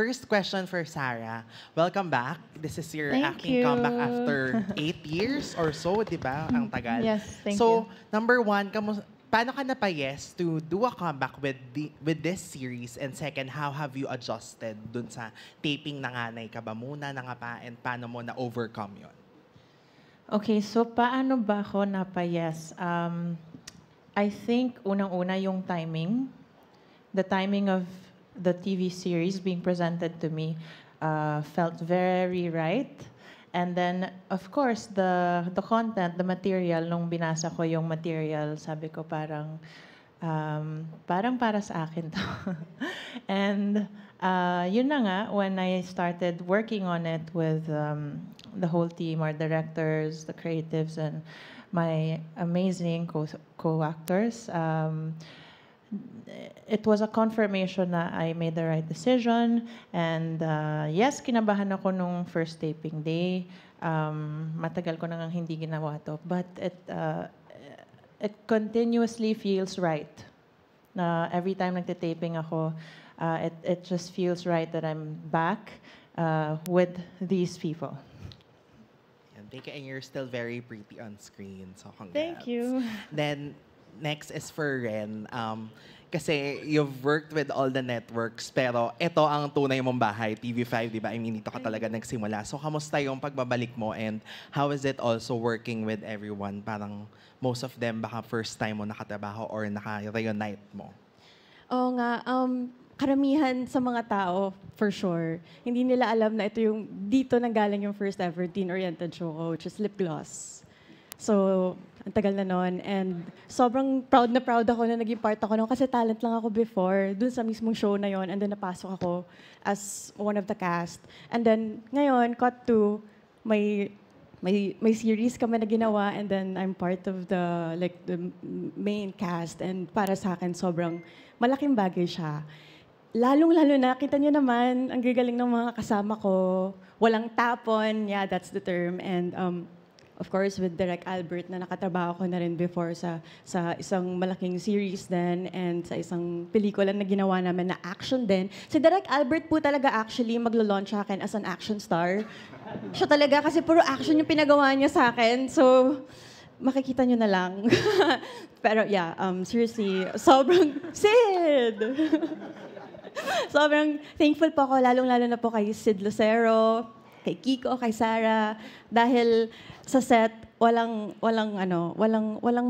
first question for Sarah. Welcome back. This is your Thank acting you. comeback after 8 years or so, di ba? Ang tagal. Yes, thank so, you. number one, paano ka napayes to do a comeback with this series? And second, how have you adjusted dun sa taping ng Anay Ka Ba Muna, na nga pa, and paano mo na-overcome yon? Okay, so paano ba ako napayes? I think unang-una yung timing. The timing of the TV series being presented to me felt very right. And then, of course, the content, the material, nung binasa ko yung material, sabi ko parang para sa akin to. And yun na nga, when I started working on it with the whole team, our directors, the creatives, and my amazing co-actors, it was a confirmation na I made the right decision. And yes, kinabahan ako nung first taping day. Matagal ko nang hindi ginawa to. But it continuously feels right. Every time nagtitaping ako, it just feels right that I'm back with these people. Thank you, and you're still very pretty on screen. So congrats. Thank you. Then, next is for Ren. Kasi you've worked with all the networks, pero ito ang tunay mong bahay, TV5, di ba? I mean, dito ka talaga nagsimula. So, kamusta yung pagbabalik mo and how is it also working with everyone? Parang most of them baka first time mo nakatrabaho or naka-reunite mo. Oo nga, karamihan sa mga tao, for sure, hindi nila alam na ito yung, dito nanggaling yung first ever teen-oriented show ko, which is Lip Gloss. So, ang tagal na nun. And sobrang proud na proud ako na naging part ako nun kasi talent lang ako before, dun sa mismong show na yon. And then napasok ako as one of the cast. And then, ngayon, cut to, may series kami na ginawa and then I'm part of the main cast. And para sa akin, sobrang malaking bagay siya. Lalong-lalo na, kita nyo naman, ang gagaling ng mga kasama ko. Walang tapon, yeah, that's the term. And of course, with Direk Albert na nakatrabaho ko na rin before sa isang malaking series din and sa isang pelikula na ginawa namin na action din. Si Direk Albert po talaga actually maglo-launch sa akin as an action star. Siya talaga kasi puro action yung pinagawa niya sa akin. So, makikita nyo na lang. Pero yeah, seriously, sobrang Sid! Sobrang thankful po ako, lalong-lalo na po kay Sid Lucero, kay Kiko, kay Sarah, dahil sa set, walang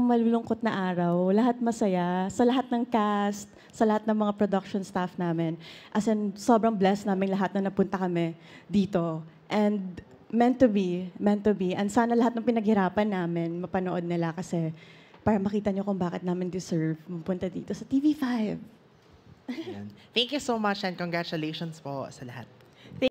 malulungkot na araw. Lahat masaya, sa lahat ng cast, sa lahat ng mga production staff namin. As in, sobrang blessed namin lahat na napunta kami dito. And meant to be. And sana lahat ng pinaghirapan namin, mapanood nila kasi para makita nyo kung bakit namin deserve mapunta dito sa TV5. Thank you so much and congratulations po sa lahat.